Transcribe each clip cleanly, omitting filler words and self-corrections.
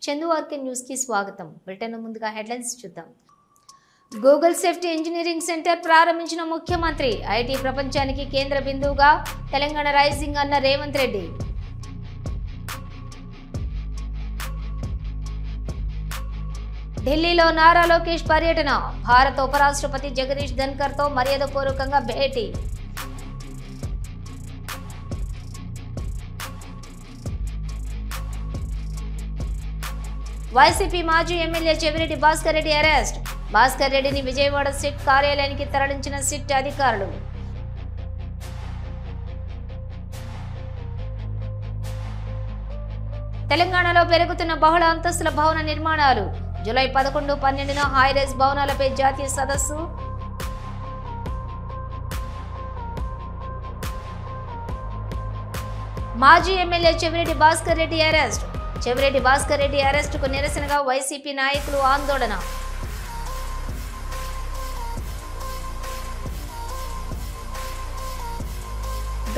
Chandu RK news కి స్వాగతం. Britain ముందుగా హెడ్లైన్స్ చూద్దాం. గూగుల్ సేఫ్టీ ఇంజనీరింగ్ సెంటర్ ప్రారంభించిన ముఖ్యమంత్రి. ఐటీ ప్రపంచానికి కేంద్ర బిందువుగా తెలంగాణ రైజింగ్ అన్న రేవంత్ రెడ్డి. ఢిల్లీలో నారా లోకేష్ పర్యటన. భారత ఉపరాష్ట్రపతి జగదీష్ ధన్కర్ తో మర్యాదపూర్వకంగా భేటీ. వైసీపీ మాజీ ఎమ్మెల్యే చెవిరెడ్డి భాస్కర్ రెడ్డి అరెస్ట్. భాస్కర్ రెడ్డిని విజయవాడ సిట్ కార్యాలయానికి తరలించిన సిట్ అధికారులు. తెలంగాణలో పెరుగుతున్న బహుళ అంతస్తుల భవన నిర్మాణాలు. జూలై 11, 12న హైరైజ్ భవనాలపై జాతీయ సదస్సు. మాజీ ఎమ్మెల్యే చెవిరెడ్డి భాస్కర్ రెడ్డి అరెస్ట్. చెవిరెడ్డి భాస్కర్ రెడ్డి అరెస్టుకు నిరసనగా వైసీపీ నాయకులు ఆందోళన.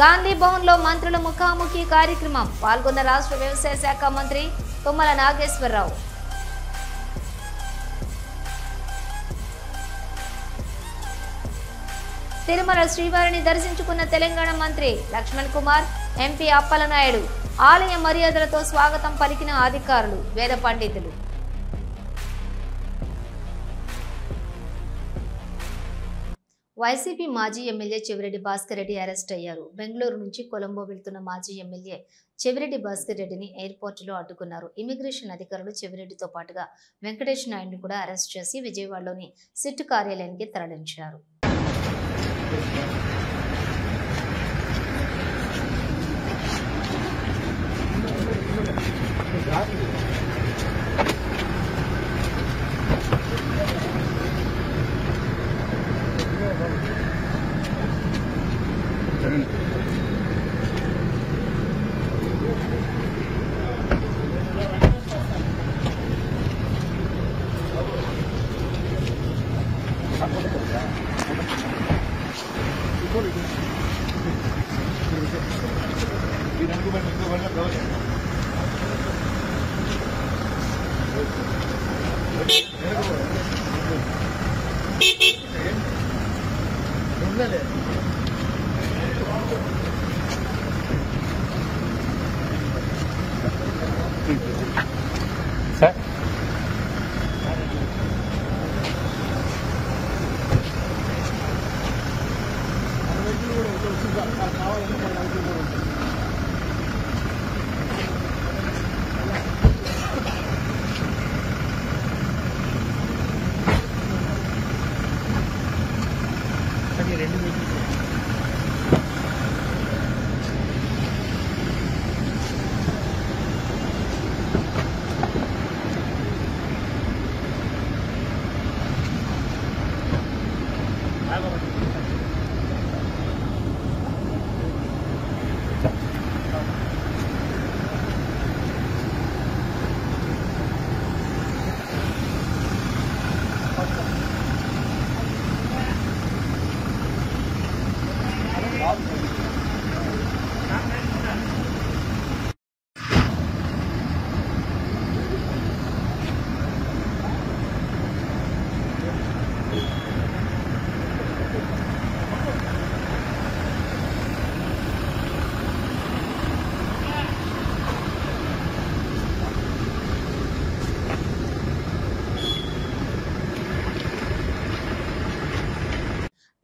గాంధీ భవన్ లో మంత్రుల ముఖాముఖి కార్యక్రమం. పాల్గొన్న రాష్ట్ర వ్యవసాయ శాఖ మంత్రి తుమ్మల నాగేశ్వరరావు. తిరుమల శ్రీవారిని దర్శించుకున్న తెలంగాణ మంత్రి లక్ష్మణ్ కుమార్, ఎంపీ అప్పలనాయుడు. ఆలయ మర్యాదలతో స్వాగతం పలికిన అధికారులు, వేద పండితులు. వైసీపీ మాజీ ఎమ్మెల్యే చెవిరెడ్డి భాస్కర్ రెడ్డి అరెస్ట్ అయ్యారు. బెంగళూరు నుంచి కొలంబో వెళ్తున్న మాజీ ఎమ్మెల్యే చెవిరెడ్డి భాస్కర్ రెడ్డిని ఎయిర్పోర్టులో అడ్డుకున్నారు. ఇమిగ్రేషన్ అధికారులు చెవిరెడ్డితో పాటుగా వెంకటేష్ నాయుడుని కూడా అరెస్ట్ చేసి విజయవాడలోని సిట్ కార్యాలయానికి తరలించారు.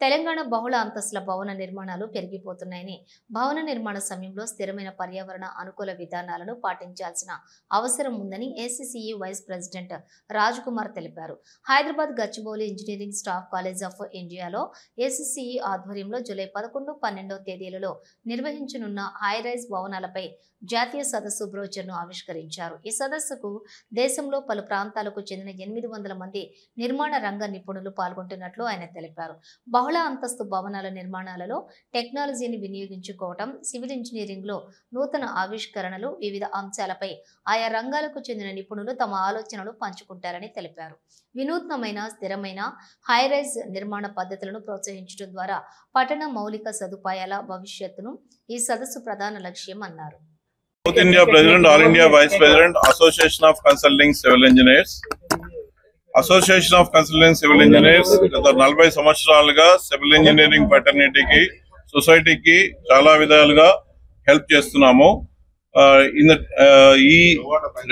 తెలంగాణ బహుళ అంతస్తుల భవన నిర్మాణాలు పెరిగిపోతున్నాయని, భవన నిర్మాణ సమయంలో స్థిరమైన పర్యావరణ అనుకూల విధానాలను పాటించాల్సిన అవసరం ఉందని ఏసీసీఈ వైస్ ప్రెసిడెంట్ రాజ్ కుమార్ తెలిపారు. Hyderabad Gachibowli engineering staff college of ఇండియాలో ఏసీసీఈ ఆధ్వర్యంలో జూలై 11, 12వ తేదీలలో నిర్వహించనున్న హైరైజ్ భవనాలపై జాతీయ సదస్సు బ్రోచర్ను ఆవిష్కరించారు. ఈ సదస్సుకు దేశంలో పలు ప్రాంతాలకు చెందిన 800 మంది నిర్మాణ రంగ నిపుణులు పాల్గొంటున్నట్లు ఆయన తెలిపారు. బహుళ అంతస్తు భవనాల నిర్మాణాలలో టెక్నాలజీని వినియోగించుకోవటం, సివిల్ ఇంజనీరింగ్ లో నూతన ఆవిష్కరణలు, వివిధ అంశాలపై ఆయా రంగాలకు చెందిన నిపుణులు తమ ఆలోచనలు పంచుకుంటారని తెలిపారు. వినూత్నమైన, స్థిరమైన హైరైజ్ నిర్మాణ పద్ధతులను ప్రోత్సహించడం ద్వారా పట్టణ మౌలిక సదుపాయాల భవిష్యత్తును ఈ సదస్సు ప్రధాన లక్ష్యం అన్నారు. South India President, All India Vice President, Association of Consulting Civil Engineers. Association of consultant civil engineers గత 40 సంవత్సరాలుగా సివిల్ ఇంజనీరింగ్ ఫ్రెటర్నిటీకి సొసైటీకి చాలా విధాలుగా హెల్ప్ చేస్తున్నాము. ఈ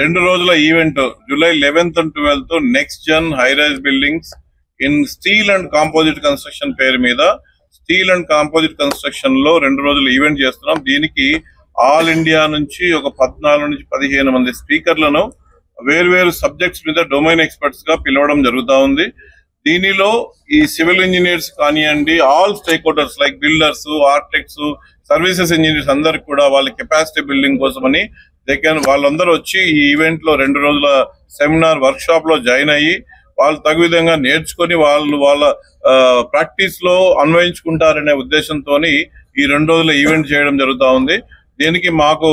2 రోజుల event July 11th and 12th next gen high rise buildings in steel and composite construction పేరు మీద స్టీల్ అండ్ కాంపోజిట్ కన్స్ట్రక్షన్ లో 2 రోజులు ఈవెంట్ చేస్తున్నాం. దీనికి ఆల్ ఇండియా నుంచి ఒక 14 నుంచి 15 మంది స్పీకర్లను వేరు సబ్జెక్ట్స్ మీద డొమైన్ ఎక్స్పర్ట్స్ గా పిలవడం జరుగుతూ ఉంది. దీనిలో ఈ సివిల్ ఇంజనీర్స్ కానివ్వండి, all stake holders like builders, architects, services engineers అందరికి కూడా వాళ్ళ కెపాసిటీ బిల్డింగ్ కోసమని వాళ్ళందరూ వచ్చి ఈ ఈవెంట్ లో 2 రోజుల సెమినార్ వర్క్ షాప్ లో జాయిన్ అయ్యి వాళ్ళు తగు విధంగా నేర్చుకుని వాళ్ళ ప్రాక్టీస్ లో అన్వయించుకుంటారనే ఉద్దేశంతో ఈ 2 రోజుల ఈవెంట్ చేయడం జరుగుతూ ఉంది. దీనికి మాకు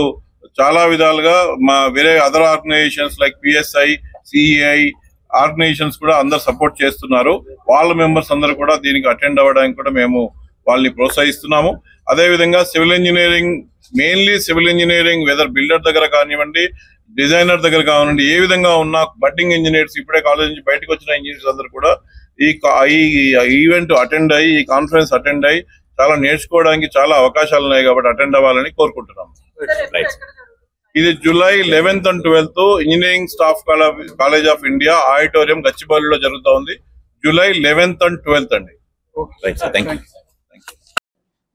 చాలా విధాలుగా మా వేరే other organizations like PSI, CEI organizations కూడా అందరు సపోర్ట్ చేస్తున్నారు. వాళ్ళ మెంబర్స్ అందరూ కూడా దీనికి అటెండ్ అవ్వడానికి కూడా మేము వాళ్ళని ప్రోత్సహిస్తున్నాము. అదేవిధంగా civil engineering, mainly civil engineering whether builder దగ్గర కానివ్వండి, డిజైనర్ దగ్గర కానివ్వండి, ఏ విధంగా ఉన్న బడ్డింగ్ ఇంజనీర్స్, ఇప్పుడే కాలేజ్ నుంచి బయటకు వచ్చిన ఇంజనీర్స్ అందరూ కూడా ఈ ఈవెంట్ అటెండ్ అయ్యి, ఈ కాన్ఫరెన్స్ అటెండ్ అయ్యి చాలా నేర్చుకోవడానికి చాలా అవకాశాలు ఉన్నాయి కాబట్టి అటెండ్ అవ్వాలని కోరుకుంటున్నాం. ఇది July 11th and 12th engineering staff college of India auditorium గచ్చిబౌలిలో జరుగుతూ ఉంది. జూలై 11th and 12th అండి.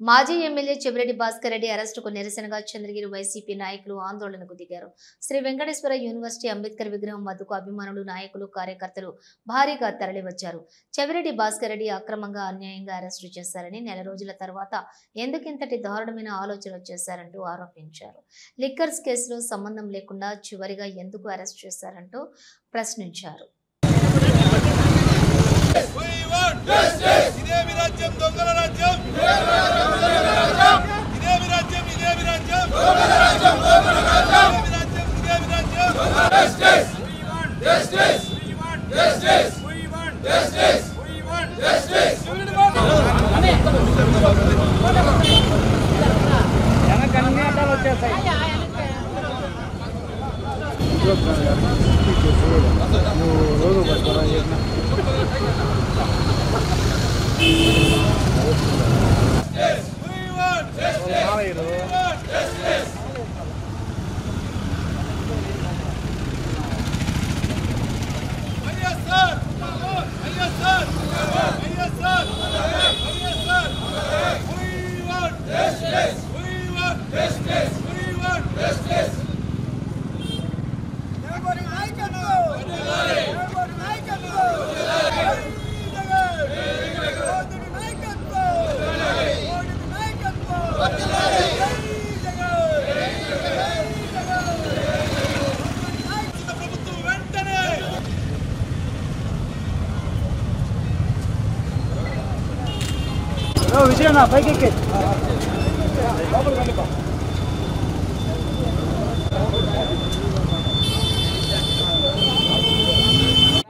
మాజీ ఎమ్మెల్యే చెవిరెడ్డి భాస్కర్ రెడ్డి అరెస్టుకు నిరసనగా చంద్రగిరి వైసీపీ నాయకులు ఆందోళనకు దిగారు. శ్రీ వెంకటేశ్వర యూనివర్సిటీ అంబేద్కర్ విగ్రహం వద్దకు అభిమానులు, నాయకులు, కార్యకర్తలు భారీగా తరలివచ్చారు. చెవిరెడ్డి భాస్కర్ రెడ్డి అక్రమంగా, అన్యాయంగా అరెస్టు చేశారని, నెల రోజుల తర్వాత ఎందుకింతటి దారుణమైన ఆలోచనలు చేశారంటూ ఆరోపించారు. లిక్కర్స్ కేసులో సంబంధం లేకుండా చివరిగా ఎందుకు అరెస్ట్ చేశారంటూ ప్రశ్నించారు.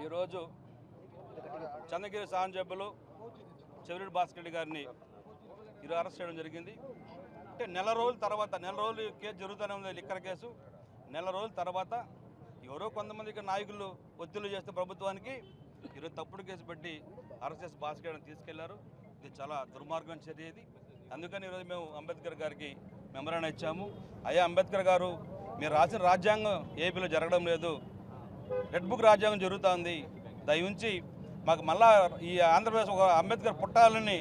ఈరోజు చంద్రగిరి శాసనసభ్యులు చెవిరెడ్డి భాస్కర్ రెడ్డి గారిని ఈరోజు అరెస్ట్ చేయడం జరిగింది. అంటే నెల రోజులు కేసు జరుగుతూనే ఉంది, లిక్కర్ కేసు. నెల రోజుల తర్వాత ఎవరో కొంతమందికి నాయకులు ఒత్తిళ్లు చేస్తే ప్రభుత్వానికి ఈరోజు తప్పుడు కేసు పెట్టి అరెస్ట్ చేసి భాస్కర్ గారిని తీసుకెళ్లారు. ఇది చాలా దుర్మార్గం చర్య ఇది. అందుకని ఈరోజు మేము అంబేద్కర్ గారికి మెమరాండం ఇచ్చాము. అయ్యా అంబేద్కర్ గారు, మీరు రాసిన రాజ్యాంగం ఏపీలో జరగడం లేదు, రెడ్ బుక్ రాజ్యాంగం జరుగుతుంది. దయవుంచి మాకు మళ్ళా ఈ ఆంధ్రప్రదేశ్ ఒక అంబేద్కర్ పుట్టాలని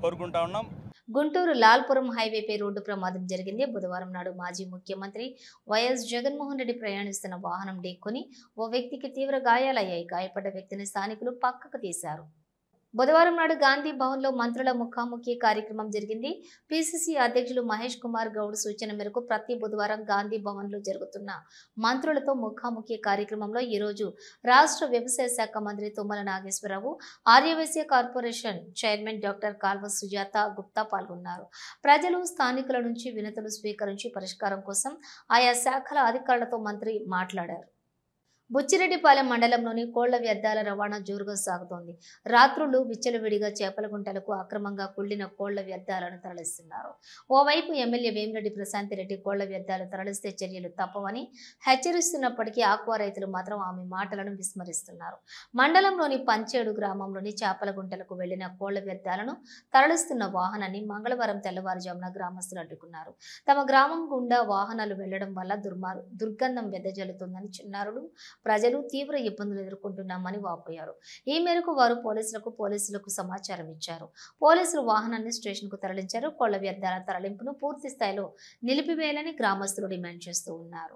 కోరుకుంటా ఉన్నాం. గుంటూరు లాల్పురం హైవేపై రోడ్డు ప్రమాదం జరిగింది. బుధవారం నాడు మాజీ ముఖ్యమంత్రి వైఎస్ జగన్మోహన్ రెడ్డి ప్రయాణిస్తున్న వాహనం ఢీకొని ఓ వ్యక్తికి తీవ్ర గాయాలయ్యాయి. గాయపడ్డ వ్యక్తిని స్థానికులు పక్కకు తీశారు. బుధవారం నాడు గాంధీ భవన్లో మంత్రుల ముఖాముఖి కార్యక్రమం జరిగింది. పిసిసి అధ్యక్షులు మహేష్ కుమార్ గౌడ్ సూచన మేరకు ప్రతి బుధవారం గాంధీ భవన్లో జరుగుతున్న మంత్రులతో ముఖాముఖి కార్యక్రమంలో ఈరోజు రాష్ట్ర వ్యవసాయ శాఖ మంత్రి Tummala Nageswara Rao, Arya Vysya corporation chairman doctor Kalva Sujatha Gupta పాల్గొన్నారు. ప్రజలు, స్థానికుల నుంచి వినతులు స్వీకరించి పరిష్కారం కోసం ఆయా శాఖల అధికారులతో మంత్రి మాట్లాడారు. బుచ్చిరెడ్డిపాలెం మండలంలోని కోళ్ల వ్యర్థాల రవాణా జోరుగా సాగుతోంది. రాత్రులు విచ్చలవిడిగా చేపలగుంటలకు అక్రమంగా కుళ్లిన కోళ్ల వ్యర్థాలను తరలిస్తున్నారు. ఓవైపు ఎమ్మెల్యే వేమిరెడ్డి ప్రశాంతిరెడ్డి కోళ్ల వ్యర్థాలు తరలిస్తే చర్యలు తప్పవని హెచ్చరిస్తున్నప్పటికీ ఆక్వా రైతులు మాత్రం ఆమె మాటలను విస్మరిస్తున్నారు. మండలంలోని పంచేడు గ్రామంలోని చేపలగుంటలకు వెళ్లిన కోళ్ల వ్యర్థాలను తరలిస్తున్న వాహనాన్ని మంగళవారం తెల్లవారుజామున గ్రామస్తులు అడ్డుకున్నారు. తమ గ్రామం గుండా వాహనాలు వెళ్లడం వల్ల దుర్గంధం వెదజల్లుతుందని చిన్నారులు ప్రజలు తీవ్ర ఇబ్బందులు ఎదుర్కొంటున్నామని వాపోయారు. ఈ మేరకు వారు పోలీసులకు సమాచారం ఇచ్చారు. పోలీసులు వాహనాన్ని స్టేషన్ కు తరలించారు. కోళ్ల వ్యర్థాల తరలింపును పూర్తి స్థాయిలో నిలిపివేయాలని గ్రామస్తులు డిమాండ్ చేస్తూ ఉన్నారు.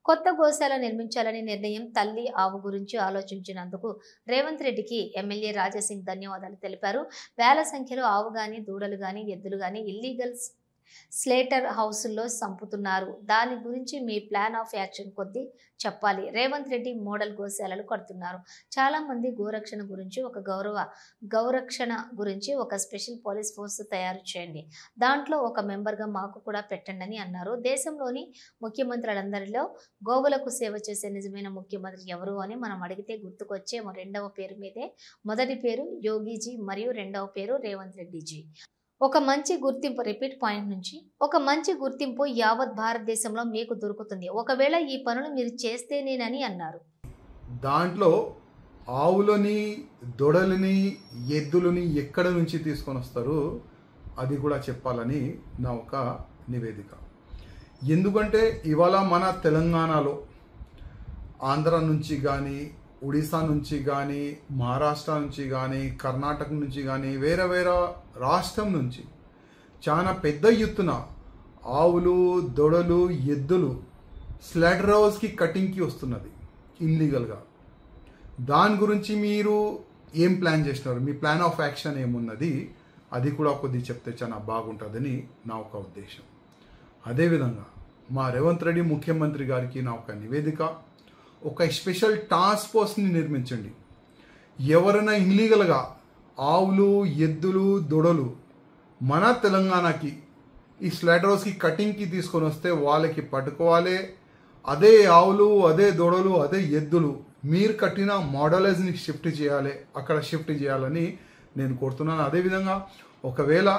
కొత్త గోశాల నిర్మించాలని నిర్ణయం తల్లి ఆవు గురించి ఆలోచించినందుకు రేవంత్ రెడ్డికి ఎమ్మెల్యే రాజాసింగ్ ధన్యవాదాలు తెలిపారు. వేల సంఖ్యలో ఆవు గాని దూడలు గాని ఎద్దులు గాని ఇల్లీగల్ స్లేటర్ హౌసుల్లో సంపుతున్నారు. దాని గురించి మీ ప్లాన్ ఆఫ్ యాక్షన్ కొద్ది చెప్పాలి. రేవంత్ రెడ్డి మోడల్ గోశాలలు కడుతున్నారు. చాలా మంది గోరక్షణ గురించి గౌరక్షణ గురించి ఒక స్పెషల్ పోలీస్ ఫోర్స్ తయారు చేయండి. దాంట్లో ఒక మెంబర్గా మాకు కూడా పెట్టండి అని అన్నారు. దేశంలోని ముఖ్యమంత్రులందరిలో గోవులకు సేవ చేసే నిజమైన ముఖ్యమంత్రి ఎవరు అని మనం అడిగితే గుర్తుకొచ్చే రెండవ పేరు మీదే. మొదటి పేరు యోగిజీ మరియు రెండవ పేరు రేవంత్ రెడ్డిజీ. ఒక మంచి గుర్తింపు యావత్ భారతదేశంలో మీకు దొరుకుతుంది. ఒకవేళ ఈ పనులు మీరు చేస్తేనేనని అన్నారు. దాంట్లో ఆవులని దొడలని ఎద్దులని ఎక్కడ నుంచి తీసుకొని వస్తారు అది కూడా చెప్పాలని నా ఒక నివేదిక. ఎందుకంటే ఇవాళ మన తెలంగాణలో ఆంధ్ర నుంచి కానీ ఒడిశా నుంచి కానీ మహారాష్ట్ర నుంచి కానీ కర్ణాటక నుంచి కానీ వేరే వేరే రాష్ట్రం నుంచి చాలా పెద్ద ఎత్తున ఆవులు దొడలు ఎద్దులు స్లాటర్ హౌస్కి కటింగ్కి వస్తున్నది ఇల్లీగల్గా. దాని గురించి మీరు ఏం ప్లాన్ చేసినారు, మీ ప్లాన్ ఆఫ్ యాక్షన్ ఏమున్నది అది కూడా కొద్దిగా చెప్తే చాలా బాగుంటుందని నా ఒక ఉద్దేశం. అదేవిధంగా మా రేవంత్ రెడ్డి ముఖ్యమంత్రి గారికి నా ఒక నివేదిక, ఒక స్పెషల్ టాస్క్ ఫోర్స్ని నిర్మించండి. ఎవరైనా ఇల్లీగల్గా ఆవులు ఎద్దులు దొడలు మన తెలంగాణకి ఈ స్లాటర్ హౌస్కి కటింగ్కి తీసుకొని వస్తే వాళ్ళకి పట్టుకోవాలి. అదే ఆవులు అదే దొడలు అదే ఎద్దులు మీరు కట్టిన మోడలైజ్ని షిఫ్ట్ చేయాలి, అక్కడ షిఫ్ట్ చేయాలని నేను కోరుతున్నాను. అదేవిధంగా ఒకవేళ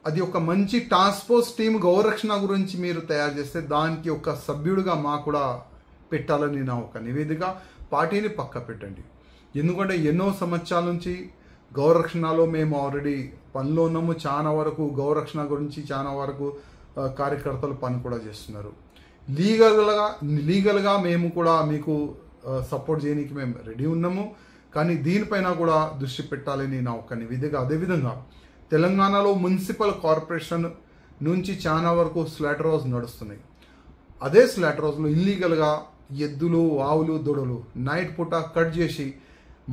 అది ఒక మంచి టాస్క్ ఫోర్స్ టీమ్ గౌరక్షణ గురించి మీరు తయారు చేస్తే దానికి ఒక సభ్యుడిగా మా కూడా పెట్టాలని నా ఒక నివేదిక. పార్టీని పక్క పెట్టండి. ఎందుకంటే ఎన్నో సంవత్సరాల నుంచి గౌరక్షణలో మేము ఆల్రెడీ పనిలో ఉన్నాము. చాలా వరకు గౌరక్షణ గురించి చాలా వరకు కార్యకర్తలు పని కూడా చేస్తున్నారు. లీగల్గా మేము కూడా మీకు సపోర్ట్ చేయడానికి మేము రెడీ ఉన్నాము. కానీ దీనిపైన కూడా దృష్టి పెట్టాలని నా ఒక నివేదిక. అదేవిధంగా తెలంగాణలో మున్సిపల్ కార్పొరేషన్ నుంచి చాలా వరకు స్లాటర్ హౌస్ నడుస్తున్నాయి. అదే స్లాటర్ హౌస్లో ఇల్లీగల్గా ఎద్దులు ఆవులు దొడలు నైట్ పూట కట్ చేసి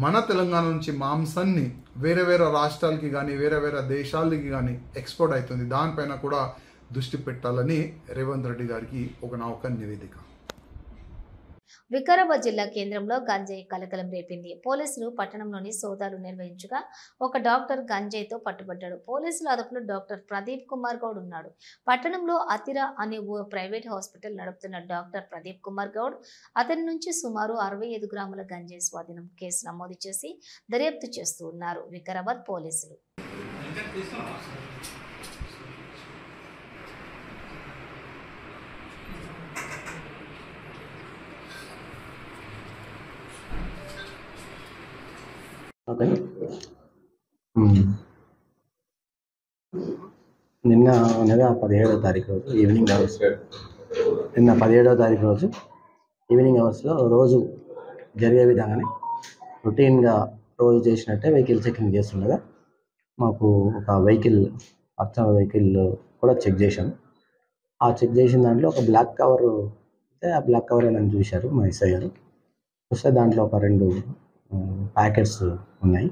మన తెలంగాణ నుంచి మాంసాన్ని వేరే వేరే రాష్ట్రాలకి కానీ వేరే వేరే దేశాలకి కానీ ఎక్స్పోర్ట్ అవుతుంది. దానిపైన కూడా దృష్టి పెట్టాలని రేవంత్ రెడ్డి గారికి నా ఒక నివేదిక. వికారాబాద్ జిల్లా కేంద్రంలో గంజాయి కలకలం రేపింది. పోలీసులు పట్టణంలోని సోదాలు నిర్వహించగా ఒక డాక్టర్ గంజాయితో పట్టుబడ్డాడు. పోలీసుల అదుపులో డాక్టర్ ప్రదీప్ కుమార్ గౌడ్ ఉన్నాడు. పట్టణంలో అతిరా అనే ఓ ప్రైవేట్ హాస్పిటల్ నడుపుతున్న డాక్టర్ ప్రదీప్ కుమార్ గౌడ్ అతని నుంచి సుమారు 65 గ్రాముల గంజాయి స్వాధీనం కేసు నమోదు చేసి దర్యాప్తు చేస్తూ ఉన్నారు వికారాబాద్ పోలీసులు. నిన్న 17వ తారీఖు రోజు ఈవినింగ్ అవర్స్ ఈవినింగ్ అవర్స్లో రోజు జరిగే విధంగానే రొటీన్గా రోజు చేసినట్టే వెహికల్ చెకింగ్ చేస్తుండగా మాకు ఒక వెహికల్ కూడా చెక్ చేశాం. ఆ చెక్ చేసిన దాంట్లో ఒక బ్లాక్ కవర్ అయితే ఆ బ్లాక్ కవర్ ఏమని చూశారు మా ఎస్ఐ గారు. చూస్తే దాంట్లో ఒక 2 ప్యాకెట్స్ ఉన్నాయి.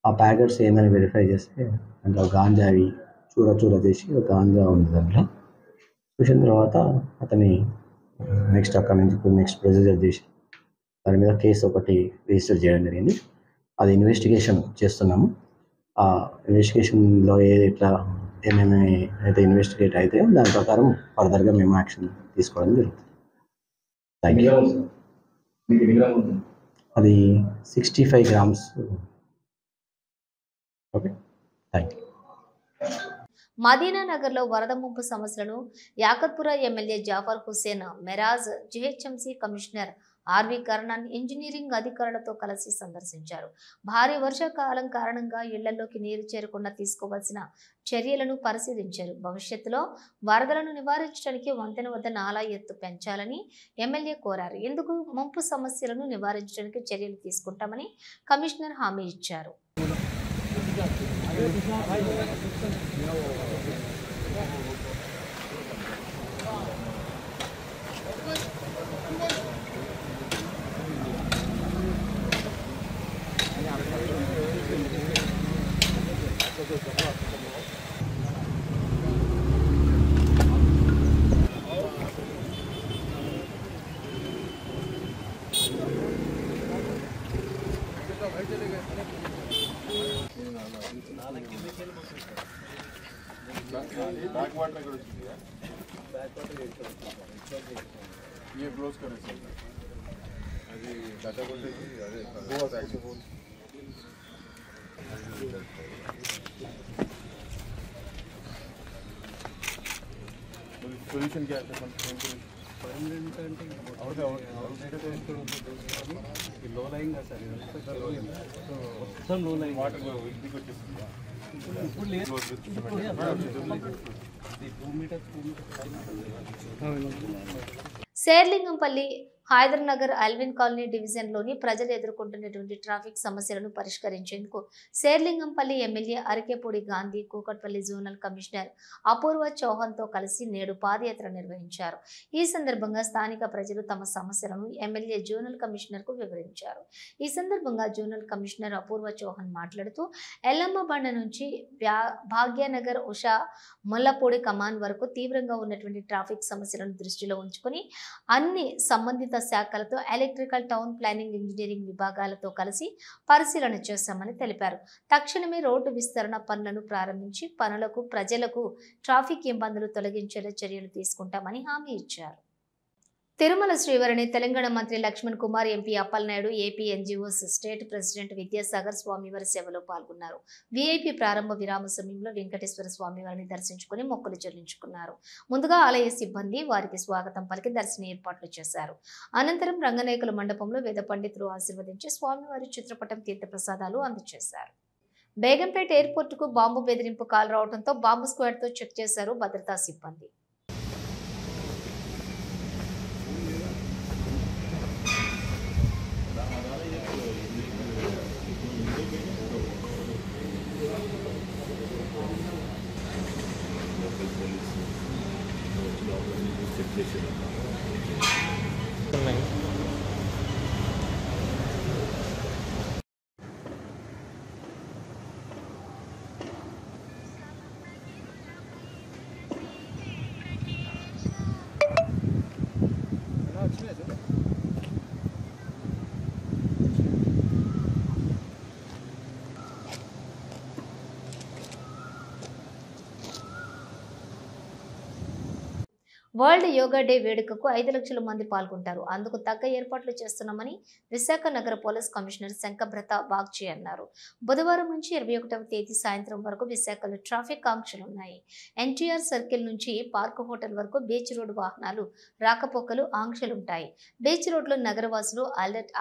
ఆ ప్యాకెట్స్ ఏందని వెరిఫై చేస్తే దాంట్లో గాంజావి చూర చేసి గాంజా ఉంది. దాంట్లో చూసిన తర్వాత అతని నెక్స్ట్ అక్కడ నుంచి నెక్స్ట్ ప్రొసీజర్ చేసి దాని మీద కేసు ఒకటి రిజిస్టర్ చేయడం జరిగింది. అది ఇన్వెస్టిగేషన్ చేస్తున్నాము. ఆ ఇన్వెస్టిగేషన్లో ఏమేమి అయితే ఇన్వెస్టిగేట్ అయితే దాని ప్రకారం ఫర్దర్గా మేము యాక్షన్ తీసుకోవడం జరుగుతుంది. Thank you. అది 65 grams. Okay, thank you. Madina నగర్లో వరద ముంపు సమస్యలను Yakutpura MLA Jafar Hussain Meraj, GHMC commissioner RV Karnan, engineering అధికారులతో కలిసి సందర్శించారు. భారీ వర్షాకాలం కారణంగా ఇళ్లలోకి నీరు చేరకుండా తీసుకోవాల్సిన చర్యలను పరిశీలించారు. భవిష్యత్తులో వరదలను నివారించడానికి వంతెన వద్ద నాలా ఎత్తు పెంచాలని ఎమ్మెల్యే కోరారు. ఇందుకు ముంపు సమస్యలను నివారించడానికి చర్యలు తీసుకుంటామని కమిషనర్ హామీ ఇచ్చారు. ये क्लोज करें सर अभी डाटा वोल्टेज अरे बहुत एक्टिव हो सॉल्यूशन क्या है परमानेंट అంటే లో లైయింగ్ సార్ మొత్తం లో లైయింగ్ వాటర్ ఇంటికి వచ్చేస్తుంది ఇప్పుడు లేదు 2 మీటర్స్ శేర్లింగంపల్లి హైదర్ నగర్ అల్విన్ కాలనీ డివిజన్లోని ప్రజలు ఎదుర్కొంటున్నటువంటి ట్రాఫిక్ సమస్యలను పరిష్కరించేందుకు Serilingampally MLA Arekapudi Gandhi Kukatpally zonal commissioner Apoorva చౌహాన్తో కలిసి నేడు పాదయాత్ర నిర్వహించారు. ఈ సందర్భంగా స్థానిక ప్రజలు తమ సమస్యలను ఎమ్మెల్యే జోనల్ కమిషనర్కు వివరించారు. ఈ సందర్భంగా జోనల్ కమిషనర్ అపూర్వ చౌహాన్ మాట్లాడుతూ ఎల్లమ్మ బండ నుంచి భాగ్యనగర్ ఉషా ముల్లపూడి కమాన్ వరకు తీవ్రంగా ఉన్నటువంటి ట్రాఫిక్ సమస్యలను దృష్టిలో ఉంచుకొని అన్ని సంబంధిత శాఖలతో ఎలక్ట్రికల్, టౌన్ ప్లానింగ్, ఇంజనీరింగ్ విభాగాలతో కలిసి పరిశీలన చేశామని తెలిపారు. తక్షణమే రోడ్డు విస్తరణ పనులను ప్రారంభించి పనులకు, ప్రజలకు ట్రాఫిక్ ఇబ్బందులు తొలగించేలా చర్యలు తీసుకుంటామని హామీ ఇచ్చారు. తిరుమల శ్రీవారిని తెలంగాణ మంత్రి Laxman Kumar, MP Appalanaidu, AP NGOs state president Vidyasagar స్వామివారి సేవలో పాల్గొన్నారు. వీఐపీ ప్రారంభ విరామ సమయంలో వెంకటేశ్వర స్వామివారిని దర్శించుకుని మొక్కులు చెల్లించుకున్నారు. ముందుగా ఆలయ సిబ్బంది వారికి స్వాగతం పలికి దర్శన ఏర్పాట్లు చేశారు. అనంతరం రంగనాయకుల మండపంలో వేద పండితులు ఆశీర్వదించి స్వామివారి చిత్రపటం, తీర్థప్రసాదాలు అందజేశారు. బేగంపేట ఎయిర్పోర్టుకు బాంబు బెదిరింపు కాల్ రావడంతో బాంబు స్క్వాడ్తో చెక్ చేశారు భద్రతా సిబ్బంది. వరల్డ్ యోగా డే వేడుకకు 5 లక్షల మంది పాల్గొంటారు. అందుకు తగ్గ ఏర్పాట్లు చేస్తున్నామని విశాఖ నగర పోలీస్ కమిషనర్ శంకబ్రత బాగ్చి అన్నారు. బుధవారం నుంచి 21వ తేదీ సాయంత్రం వరకు విశాఖలో ట్రాఫిక్ ఆంక్షలు ఉన్నాయి. ఎన్టీఆర్ సర్కిల్ నుంచి పార్క్ హోటల్ వరకు బీచ్ రోడ్ వాహనాలు రాకపోకలు ఆంక్షలుంటాయి. బీచ్ రోడ్లో నగరవాసులు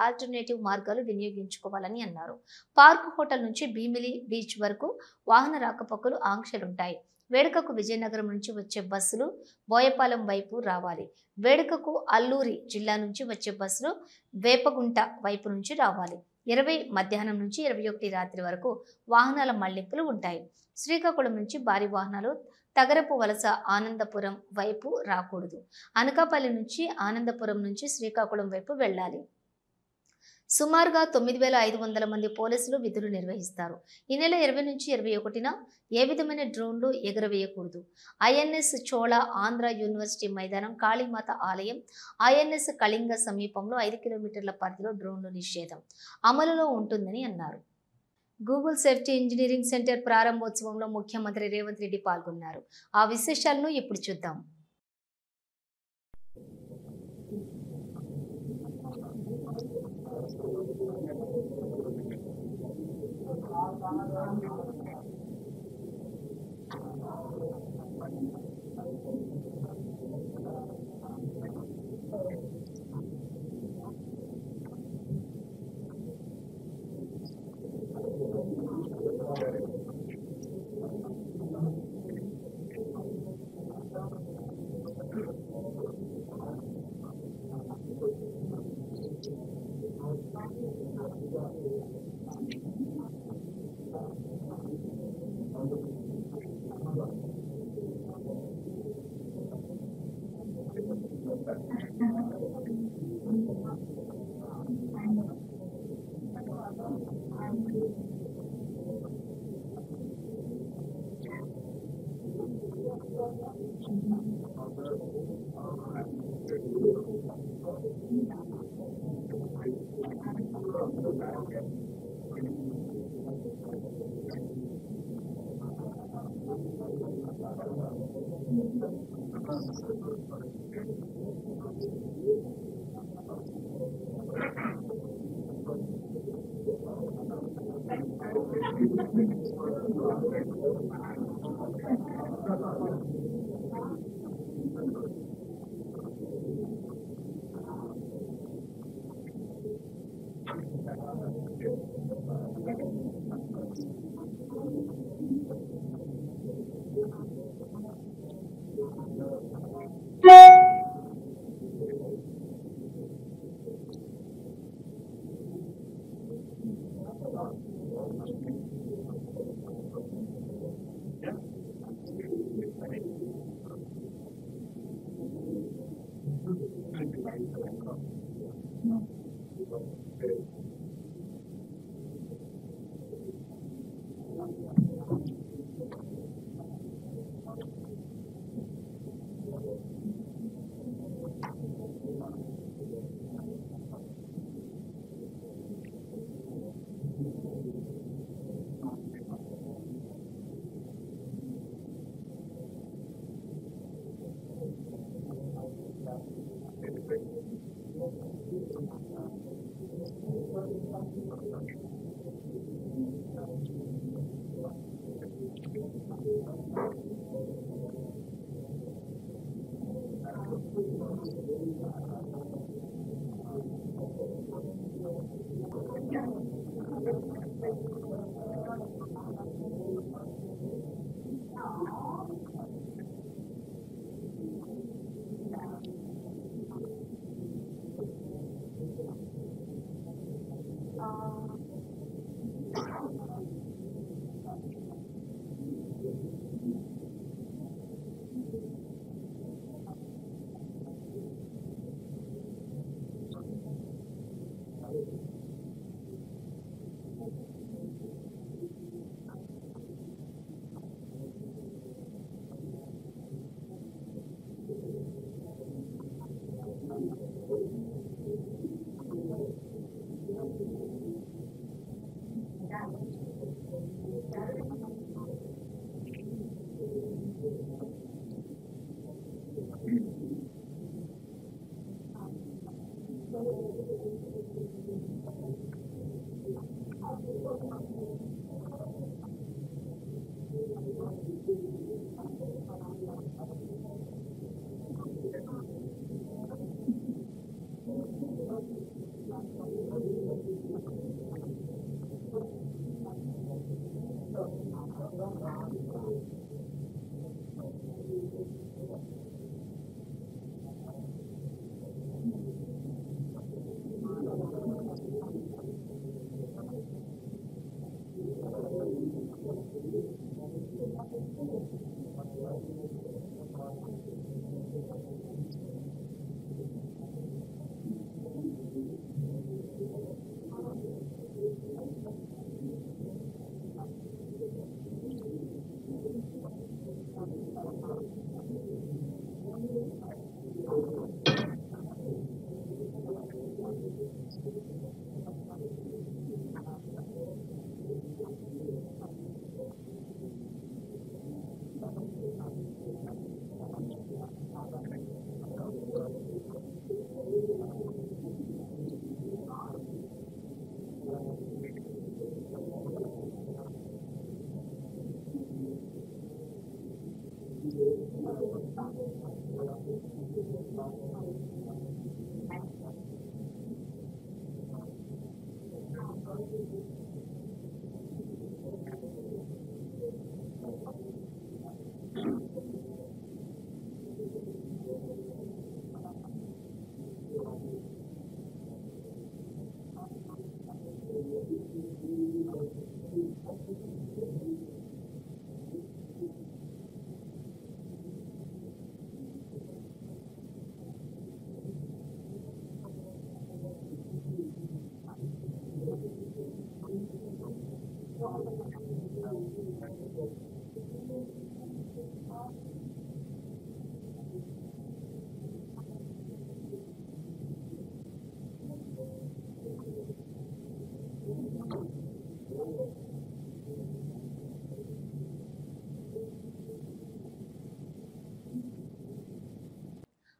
ఆల్టర్నేటివ్ మార్గాలు వినియోగించుకోవాలని అన్నారు. పార్క్ హోటల్ నుంచి భీమిలి బీచ్ వరకు వాహన రాకపోకలు ఆంక్షలుంటాయి. వేడుకకు విజయనగరం నుంచి వచ్చే బస్సులు బోయపాలెం వైపు రావాలి. వేడుకకు అల్లూరి జిల్లా నుంచి వచ్చే బస్సులు వేపగుంట వైపు నుంచి రావాలి. 20 మధ్యాహ్నం నుంచి 21 రాత్రి వరకు వాహనాల మళ్లింపులు ఉంటాయి. శ్రీకాకుళం నుంచి భారీ వాహనాలు తగరపు వలస ఆనందపురం వైపు రాకూడదు. అనకాపల్లి నుంచి ఆనందపురం నుంచి శ్రీకాకుళం వైపు వెళ్ళాలి. సుమారుగా 9,500 మంది పోలీసులు విధులు నిర్వహిస్తారు. ఈ నెల 20 నుంచి 21న ఏ విధమైన డ్రోన్లు ఎగురవేయకూడదు. ఐఎన్ఎస్ చోళ ఆంధ్ర యూనివర్సిటీ మైదానం, కాళీమాత ఆలయం, ఐఎన్ఎస్ కళింగ సమీపంలో 5 కిలోమీటర్ల పరిధిలో డ్రోన్లు నిషేధం అమలులో ఉంటుందని అన్నారు. గూగుల్ సేఫ్టీ ఇంజనీరింగ్ సెంటర్ ప్రారంభోత్సవంలో ముఖ్యమంత్రి రేవంత్ రెడ్డి పాల్గొన్నారు. ఆ విశేషాలను ఇప్పుడు చూద్దాం.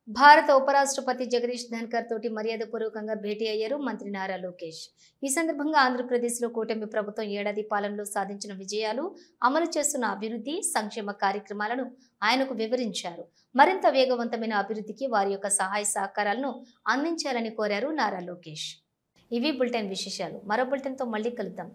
భారత ఉపరాష్ట్రపతి జగదీష్ ధన్కర్ తోటి మర్యాదపూర్వకంగా భేటీ అయ్యారు మంత్రి నారా లోకేష్. ఈ సందర్భంగా ఆంధ్రప్రదేశ్లో కూటమి ప్రభుత్వం ఏడాది పాలనలో సాధించిన విజయాలు, అమలు చేస్తున్న అభివృద్ధి సంక్షేమ కార్యక్రమాలను ఆయనకు వివరించారు. మరింత వేగవంతమైన అభివృద్ధికి వారి యొక్క సహాయ సహకారాలను అందించాలని కోరారు నారా లోకేష్. ఇవి బులెటిన్ విశేషాలు. మరో బులెటిన్తో మళ్ళీ కలుద్దాం.